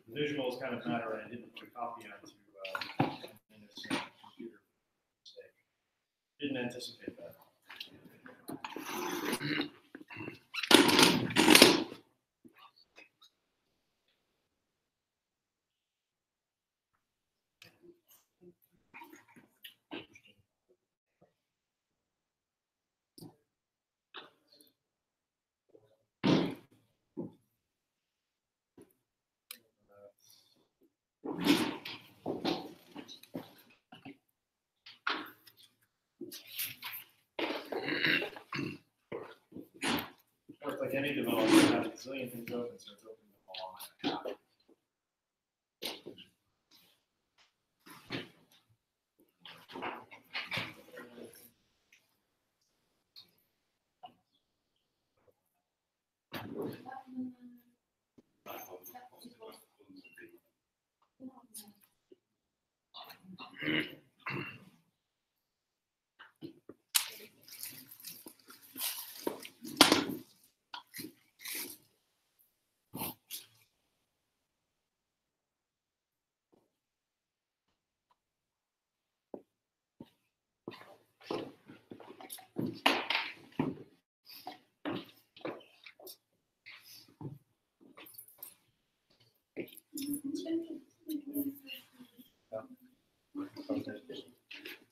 The visuals kind of matter, and I didn't put a copy onto this computer mistake. Didn't anticipate that. Like any developer, I have a zillion things open, so it's opening them all on my app.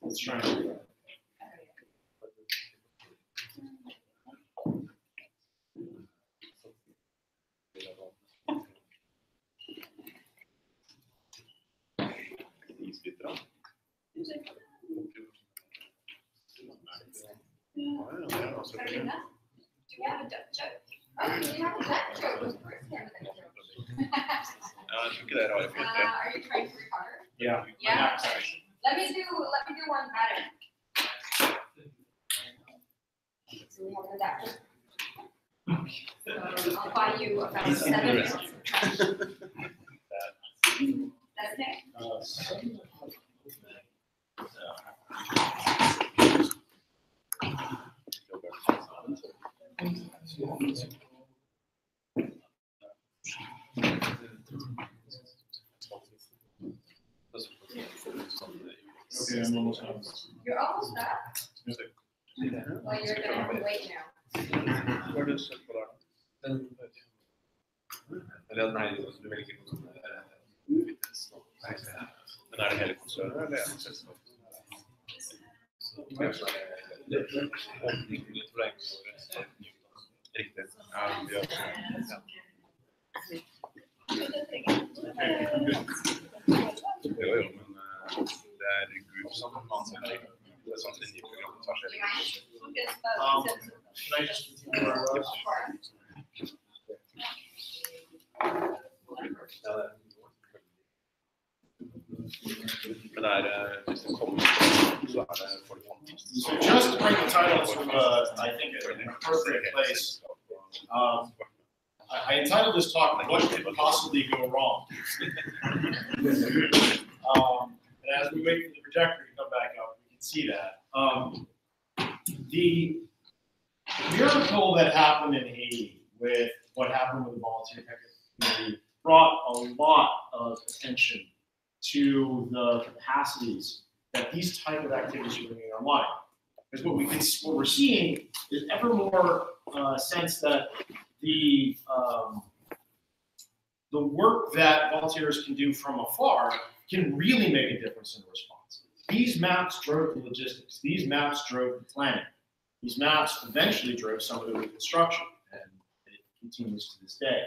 Let's try and do that. Do we have a duck joke? Oh, do we have a duck joke? Are you trying to recover? Yeah. Yeah. Let me do one better. So we have a duck joke. So I'll buy you about 7 minutes. That's okay? Okay, I'm almost done. You're almost done? Well, you're gonna have to wait now. Men är det hela koncernen eller sällskap? Riktigt. Ja, det gör det. Jo, men det är Gud som man säger. Det är sånt linjeprogram som tar sig. Can I just continue our rows? Men hvis det kommer så det folk fantastisk. So just to bring the title to, I think, an appropriate place, I entitled this talk, What Could Possibly Go Wrong? And as we wait for the projector to come back up, we can see that. The miracle that happened in Haiti with what happened with the volunteer community brought a lot of attention to the capacities that these type of activities are bringing online. Because what we're seeing is ever more sense that the work that volunteers can do from afar can really make a difference in the response. These maps drove the logistics. These maps drove the planning. These maps eventually drove some of the reconstruction, and it continues to this day.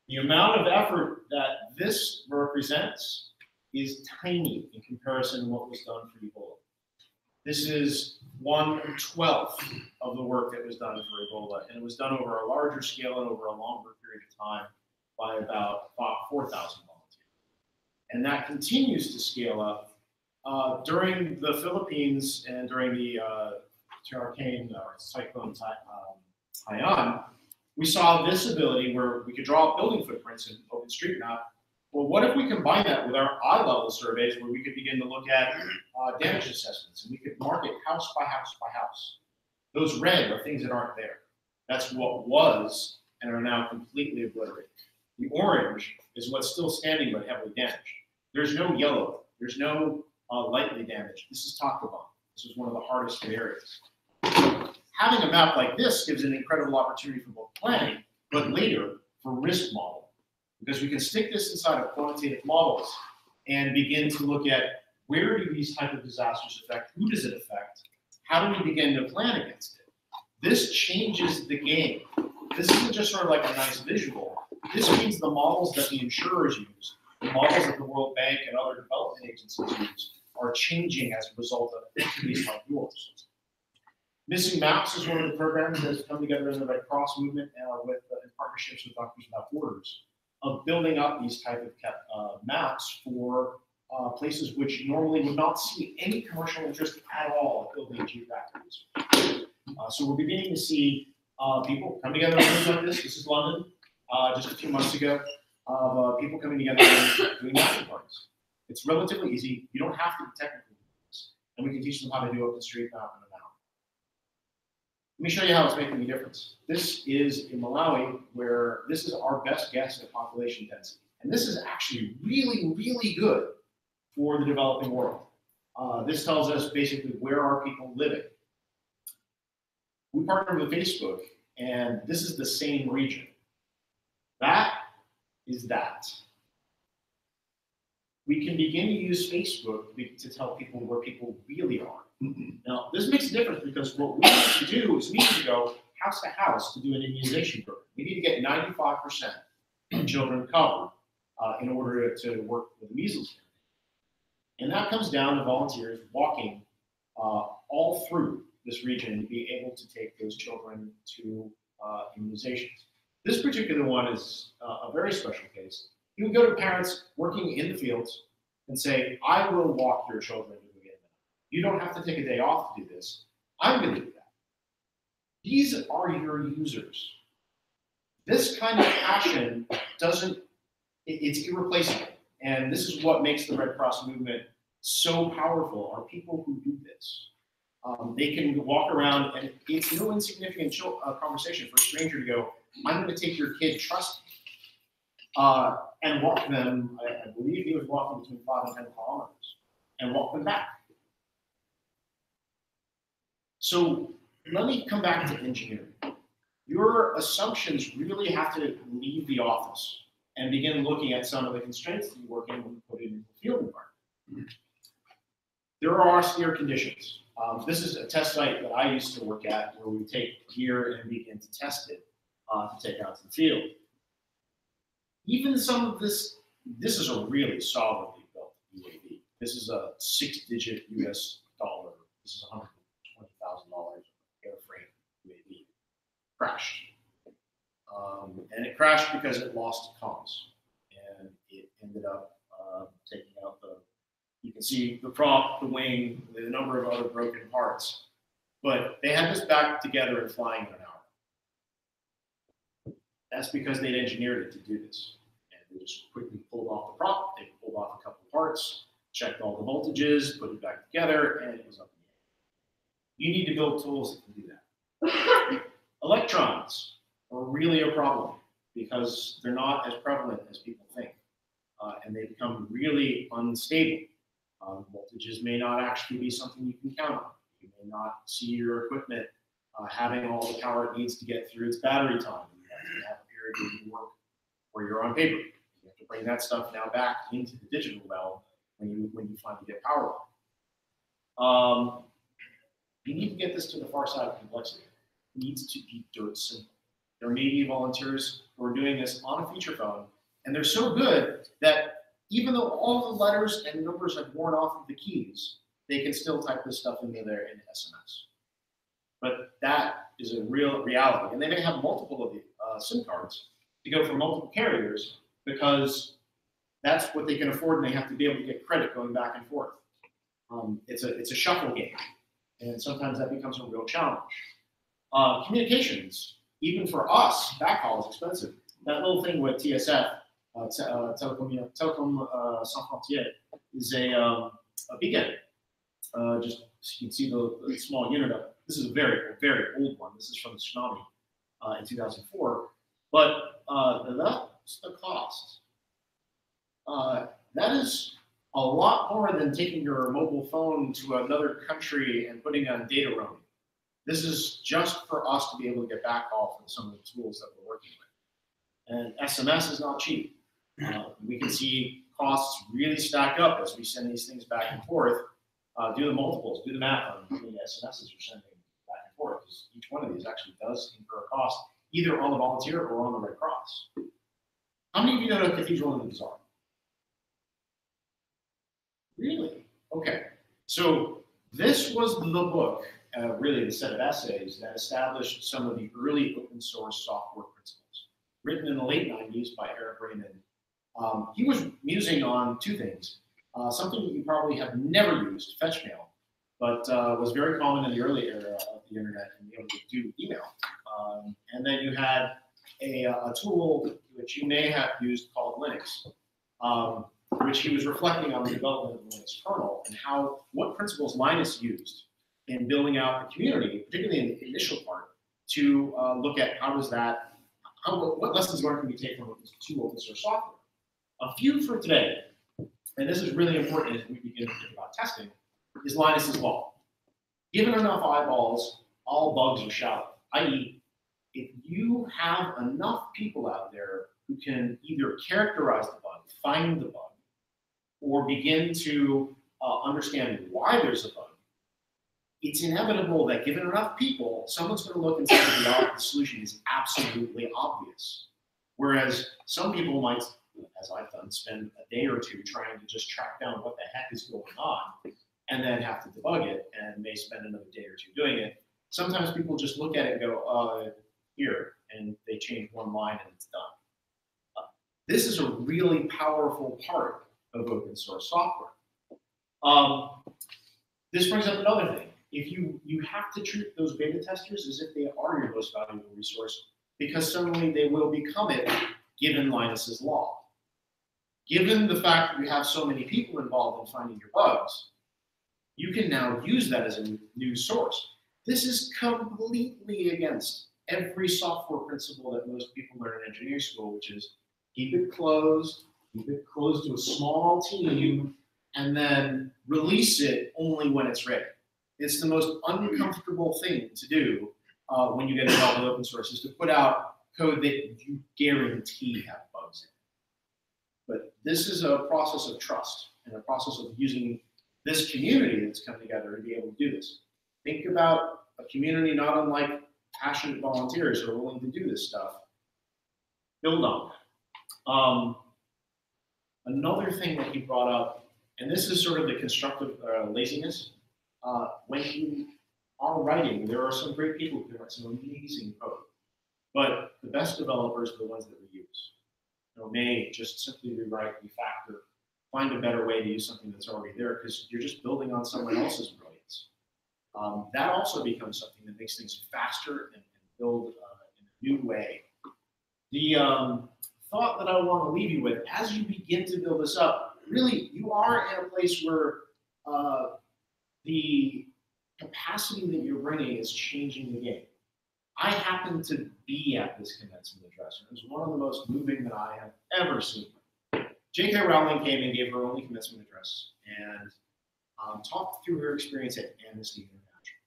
The amount of effort that this represents is tiny in comparison to what was done for Ebola. This is 1/12 of the work that was done for Ebola, and it was done over a larger scale and over a longer period of time by about 4,000 volunteers. And that continues to scale up. During the Philippines and during the hurricane or cyclone Haiyan, we saw this ability where we could draw building footprints in OpenStreetMap Well, what if we combine that with our eye-level surveys where we could begin to look at damage assessments, and we could mark it house by house by house? Those red are things that aren't there. That's what was and are now completely obliterated. The orange is what's still standing but heavily damaged. There's no yellow. There's no lightly damaged. This is Tacoban. This is one of the hardest hit areas. Having a map like this gives an incredible opportunity for both planning, but later for risk modeling, because we can stick this inside of quantitative models and begin to look at where do these type of disasters affect, who does it affect, how do we begin to plan against it? This changes the game. This isn't just sort of like a nice visual. This means the models that the insurers use, the models that the World Bank and other development agencies use, are changing as a result of activities like yours. Missing Maps is one of the programs that has come together in the Red Cross movement in partnerships with Doctors Without Borders, of building up these type of maps for places which normally would not see any commercial interest at all in building geographic research. So we're beginning to see people come together on things like this. This is London, just a few months ago, of people coming together and doing mapping parties. It's relatively easy. You don't have to be technical with this. And we can teach them how to do OpenStreetMap in an hour. Let me show you how it's making a difference. This is in Malawi, where this is our best guess at population density. And this is actually really, really good for the developing world. This tells us basically where are people living. We partnered with Facebook, and this is the same region. That is that. We can begin to use Facebook to tell people where people really are. Now, this makes a difference because what we need to do is we need to go house to house to do an immunization program. We need to get 95% of children covered in order to work with the measles. And that comes down to volunteers walking all through this region to be able to take those children to immunizations. This particular one is a very special case. You would go to parents working in the fields and say, I will walk your children to the end. You don't have to take a day off to do this. I'm going to do that. These are your users. This kind of passion it's irreplaceable. And this is what makes the Red Cross movement so powerful, are people who do this. They can walk around, and it's no insignificant conversation for a stranger to go, I'm going to take your kid, trust me. And walk them, I believe he was walking between 5 and 10 kilometers, and walk them back. So let me come back to engineering. Your assumptions really have to leave the office and begin looking at some of the constraints that you work in when you put it in the field environment. There are austere conditions. This is a test site that I used to work at where we take gear and begin to test it to take out to the field. Even some of this is a really solidly built UAV. This is a 6-digit US dollar. This is $120,000 airframe UAV. Crashed. And it crashed because it lost comms. And it ended up taking out you can see the prop, the wing, the number of other broken parts. But they had this back together and flying in an hour. That's because they'd engineered it to do this. And they just quickly pulled off the prop, they pulled off a couple of parts, checked all the voltages, put it back together, and it was up in the air. You need to build tools that can do that. Electrons are really a problem because they're not as prevalent as people think. And they become really unstable. Voltages may not actually be something you can count on. You may not see your equipment having all the power it needs to get through its battery time. You have a period where you work where you're on paper. You have to bring that stuff now back into the digital realm when you finally get power on. You need to get this to the far side of complexity. It needs to be dirt simple. There may be volunteers who are doing this on a feature phone, and they're so good that even though all the letters and numbers have worn off of the keys, they can still type this stuff into their SMS. But that is a real reality. And they may have multiple of the SIM cards to go for multiple carriers because that's what they can afford, and they have to be able to get credit going back and forth. It's a shuffle game, and sometimes that becomes a real challenge. Communications, even for us, backhaul is expensive. That little thing with TSF Telecom Sans Frontières, is a beacon. Just so you can see the small unit of it. This is a very, very old one. This is from the tsunami in 2004. But that's the cost. That is a lot more than taking your mobile phone to another country and putting on data roaming. This is just for us to be able to get backhaul from some of the tools that we're working with. And SMS is not cheap. We can see costs really stack up as we send these things back and forth. Do the multiples, do the math on how many SMSs you're sending back and forth, because each one of these actually does incur a cost, either on the volunteer or on the Red Cross. How many of you know the Cathedral in the Bazaar? Really? Okay. So this was the book, really the set of essays that established some of the early open source software principles, written in the late 90s by Eric Raymond. He was musing on two things. Something that you probably have never used, fetch mail, but was very common in the early era of the internet and be able to do email. And then you had a tool which you may have used called Linux, which he was reflecting on the development of the Linux kernel and what principles Linus used in building out the community, particularly in the initial part, to look at what lessons learned can we take from two open source software. A few for today, and this is really important as we begin to think about testing, is Linus's law. Given enough eyeballs, all bugs are shallow, i.e., if you have enough people out there who can either characterize the bug, find the bug, or begin to understand why there's a bug, it's inevitable that given enough people, someone's going to look and say the solution is absolutely obvious. Whereas some people might, as I've done, spend a day or two trying to just track down what the heck is going on and then have to debug it and may spend another day or two doing it. Sometimes people just look at it and go, here, and they change one line and it's done. This is a really powerful part of open source software. This brings up another thing. If you have to treat those beta testers as if they are your most valuable resource, because suddenly they will become it given Linus's law. Given the fact that you have so many people involved in finding your bugs, you can now use that as a new source. This is completely against every software principle that most people learn in engineering school, which is keep it closed to a small team, and then release it only when it's ready. It's the most uncomfortable thing to do when you get involved with open source, is to put out code that you guarantee have bugs in it. But this is a process of trust and a process of using this community that's come together to be able to do this. Think about a community not unlike passionate volunteers who are willing to do this stuff. Build on that. Another thing that he brought up, and this is sort of the constructive laziness. When you are writing, there are some great people who can write some amazing code, but the best developers are the ones that we use. May just simply rewrite, refactor, find a better way to use something that's already there, because you're just building on someone else's brilliance. That also becomes something that makes things faster and build in a new way. The thought that I want to leave you with, as you begin to build this up, really, you are in a place where the capacity that you're bringing is changing the game. I happen to be at this commencement address, and it was one of the most moving that I have ever seen. J.K. Rowling came and gave her only commencement address and talked through her experience at Amnesty International,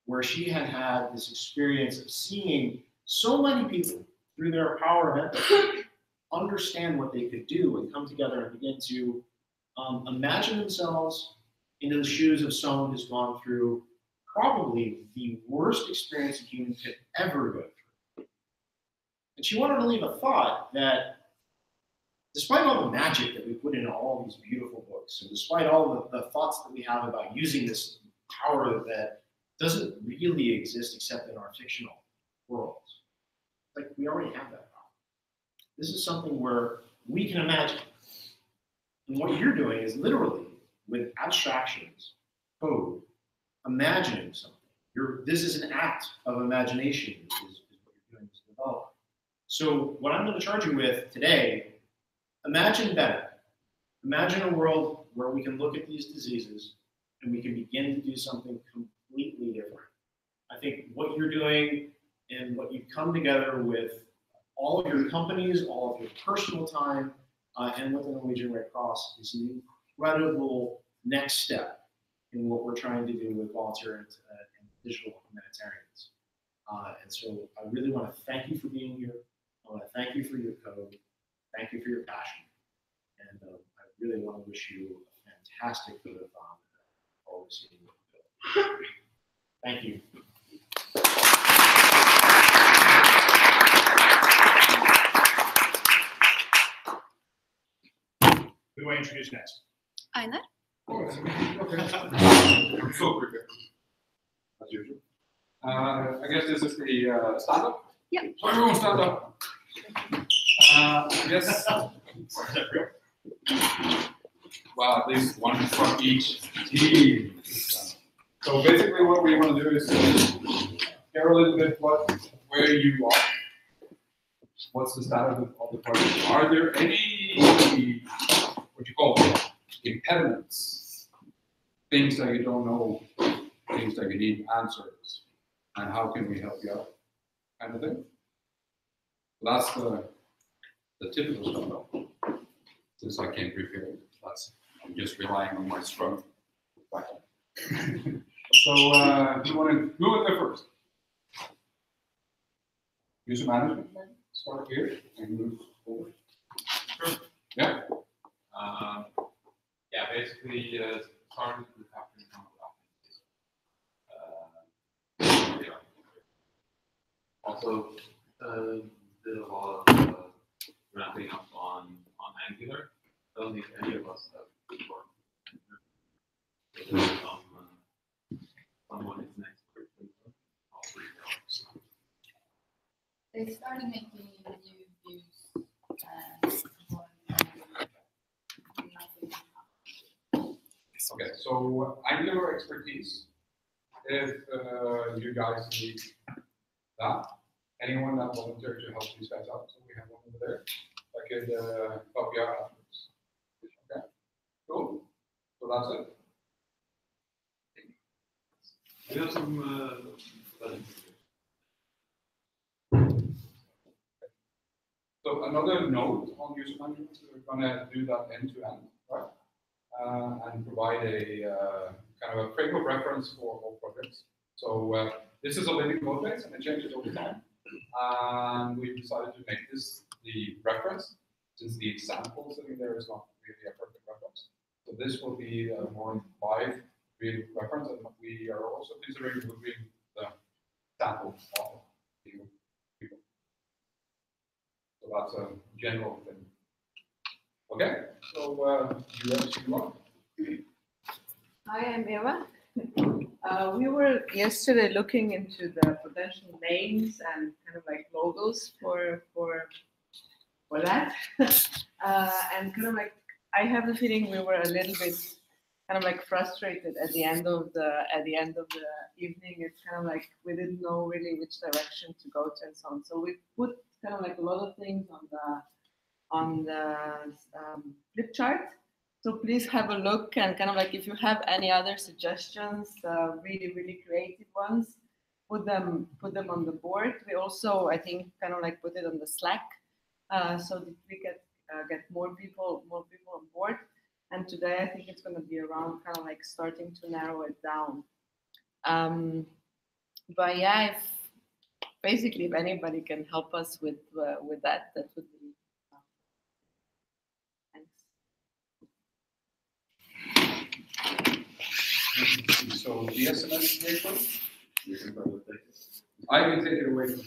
where she had had this experience of seeing so many people, through their power of empathy, understand what they could do and come together and begin to imagine themselves into the shoes of someone who's gone through probably the worst experience a human could ever go through. And she wanted to leave a thought that despite all the magic that we put into all these beautiful books, and despite all the thoughts that we have about using this power that doesn't really exist except in our fictional worlds, like we already have that power. This is something where we can imagine. And what you're doing is literally, with abstractions, code, imagining something. This is an act of imagination, is what you're doing as a developer. So what I'm going to charge you with today imagine better. Imagine a world where we can look at these diseases and we can begin to do something completely different. I think what you're doing and what you've come together with all of your companies, all of your personal time, and with the Norwegian Red Cross is an incredible next step in what we're trying to do with volunteer and digital humanitarians. And so I really want to thank you for being here. I want to thank you for your code. Thank you for your passion. And I really want to wish you a fantastic Codeathon. Forward to seeing you. Thank you. Who do I introduce next? Einar. So quick. As usual. I guess this is the stand-up. Yeah. So everyone stand up. I guess. Well, at least one from each team. So basically, what we want to do is hear a little bit where you are. What's the status of the project? Are there any what you call it, impediments, things that you don't know, things that you need answers, and how can we help you out, kind of thing. So that's the typical stuff. Since I came prepared, I'm just relying on my strong background. So who want to go first? User management, start here and move forward. Sure. Yeah. Yeah, basically, started with happening also did a lot of ramping up on Angular. I don't think any of us have before. Someone is an expert in all three jobs. They started making new views. Okay, so Angular expertise. If you guys need that, anyone that volunteered to help these guys out, so we have one over there that could help you out afterwards. Okay, cool. So that's it. We have some. So another note on user management, we're going to do that end to end, right? And provide a kind of a frame of reference for all projects. So this is a living code base and it changes over time. And we decided to make this the reference, since the example sitting there is not really a perfect reference. So this will be a more live real reference, and we are also considering moving the sample of people. So that's a general thing. Okay, so you are. Hi, I'm Eva. We were yesterday looking into the potential names and kind of like logos for that, and kind of like I have the feeling we were a little bit kind of like frustrated at the end of the evening. It's kind of like we didn't know really which direction to go to and so on. So we put kind of like a lot of things on the flip chart. So please have a look, and kind of like if you have any other suggestions, really creative ones, put them on the board. We also, I think, kind of like put it on the Slack, so that we get more people on board. And today I think it's going to be around kind of like starting to narrow it down. But yeah, if anybody can help us with that, that would be. So the SMS gateway, I can take it away from you.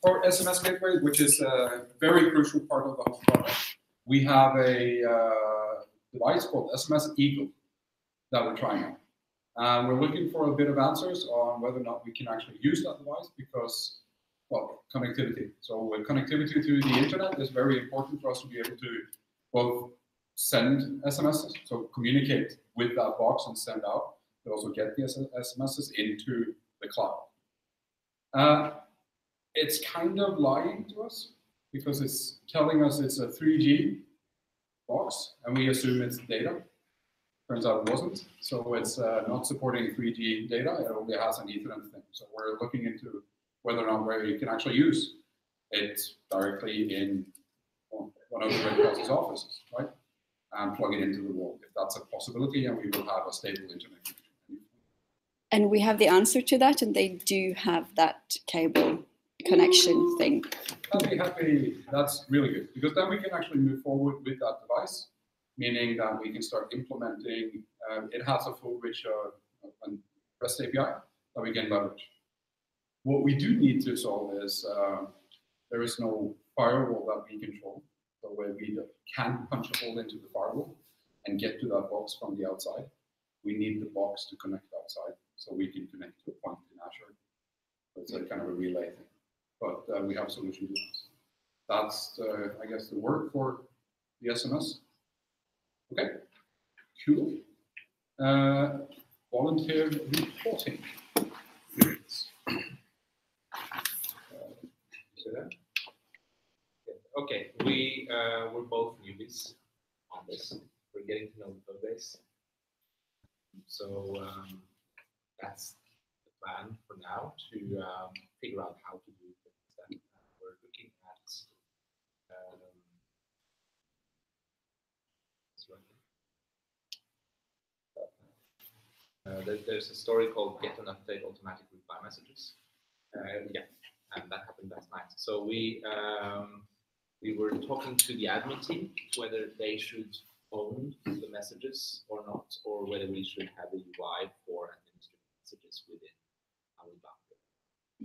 For SMS gateway, which is a very crucial part of the whole project, we have a device called SMS Eagle that we're trying out. We're looking for a bit of answers on whether or not we can actually use that device because, well, connectivity. So connectivity to the internet is very important for us to be able to both send SMSs, so communicate with that box and send out, but also get the SMSs into the cloud. It's kind of lying to us because it's telling us it's a 3G box, and we assume it's data. Turns out it wasn't. So it's not supporting 3G data. It only has an Ethernet thing. So we're looking into whether or not where you can actually use it directly in one of the Red Cross's offices, right? And plug it into the wall. If that's a possibility, and we will have a stable internet connection. And we have the answer to that, and they do have that cable connection thing. I'll be happy. That's really good, because then we can actually move forward with that device, meaning that we can start implementing. It has a full rich REST API that we can leverage. What we do need to solve is there is no firewall that we control, so where we can punch a hole into the firewall and get to that box from the outside. We need the box to connect outside, so we can connect to a point in Azure. So it's a kind of a relay thing, but we have a solution to that. That's, I guess, the work for the SMS. Okay, cool. Volunteer reporting. Okay, we're both newbies on this. We're getting to know the code base. So that's the plan for now, to figure out how to do things. And we're looking at there's a story called Get an Update Automatic Reply Messages. Yeah, and that happened last night. So we were talking to the admin team whether they should own the messages or not, or whether we should have a UI for administering messages within our boundary.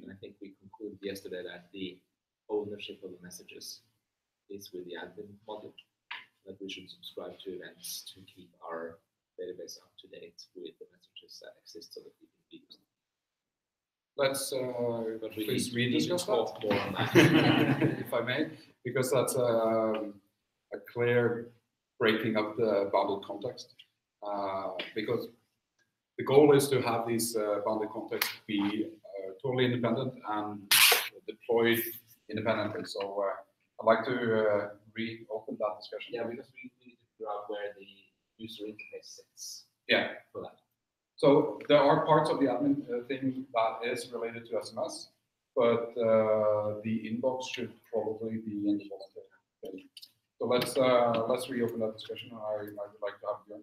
And I think we concluded yesterday that the ownership of the messages is with the admin module, that we should subscribe to events to keep our database up to date with the messages that exist so that we can be used. Let's please rediscuss that, more on that. if I may, because that's a clear breaking up the bounded context. Because the goal is to have these bounded contexts be totally independent and deployed independently. So I'd like to reopen that discussion. Yeah, because we need to figure out where the user interface sits. Yeah. For that. So there are parts of the admin thing that is related to SMS, but the inbox should probably be in the voluntary. So let's reopen that discussion. I would like to have Björn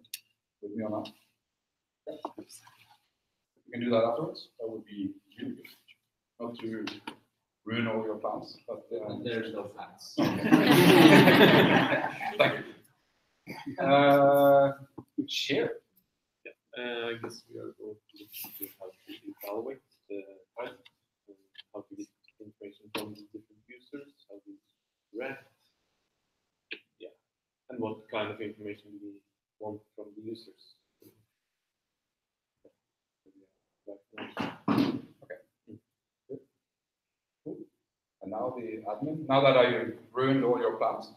with me on that. Okay. We can do that afterwards. That would be really good. Not to ruin all your plans, but there's no plans. Thank you. Share. I guess we are going to look into how to evaluate the type, how to get information from the different users, how to react, yeah, and what kind of information we want from the users. Okay. Good. Cool. And now the admin. Now that I ruined all your plans.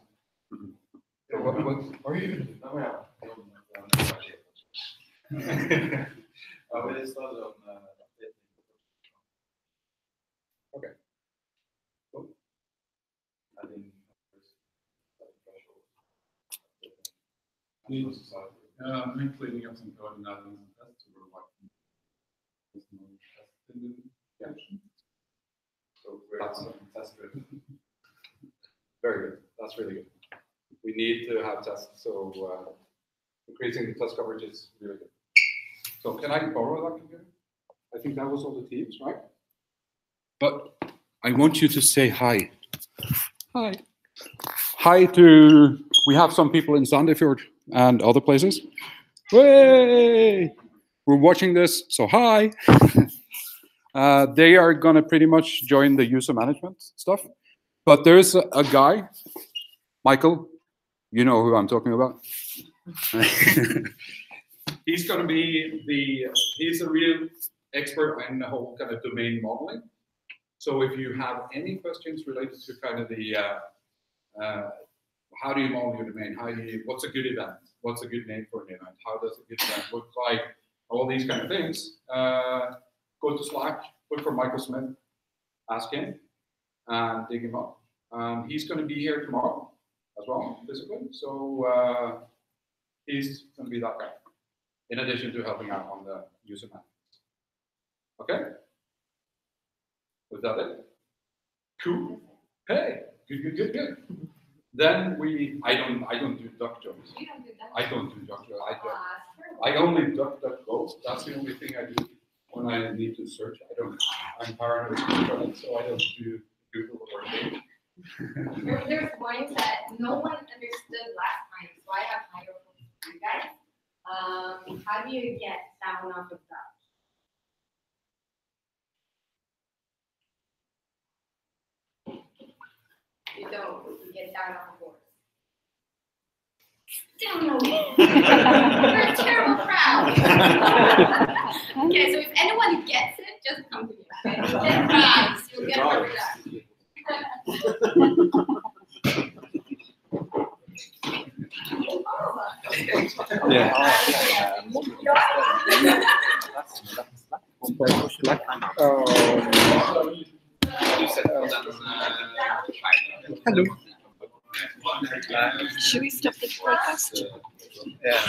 So what are you going to do? We started on okay. Cool. I'm cleaning up some code and adding some tests. We're watching. There's no test in the action. So that's test driven. Very good. That's really good. We need to have tests, so increasing the test coverage is really good. So can I borrow that computer? I think that was all the teams, right? But I want you to say hi. Hi. Hi to, we have some people in Sandefjord and other places. Way! We're watching this, so hi. They are going to pretty much join the user management stuff. But there's a guy, Michael, you know who I'm talking about. He's going to be he's a real expert in the whole kind of domain modeling. So if you have any questions related to kind of the, how do you model your domain? What's a good event? What's a good name for an event? How does a good event look like? All these kind of things. Go to Slack, look for Michael Smith, ask him, and dig him up. He's going to be here tomorrow as well, physically. So he's going to be that guy, in addition to helping out on the user management. Okay? Was that it? Cool. Hey, good. Then I don't do duck jokes. You don't do that. I don't do duck jokes. I only duck go. That's the only thing I do when I need to search. I'm paranoid, so I don't do Google or anything. There's one that no one understood last time, so I have microphones for you guys. How do you get down off of that? You don't. You get down off the horse. Still no. You're a terrible crowd. Okay, so if anyone gets it, just come to me. Okay? You'll get prize. You'll get a prize. Hello. Should we stop the podcast? Yeah.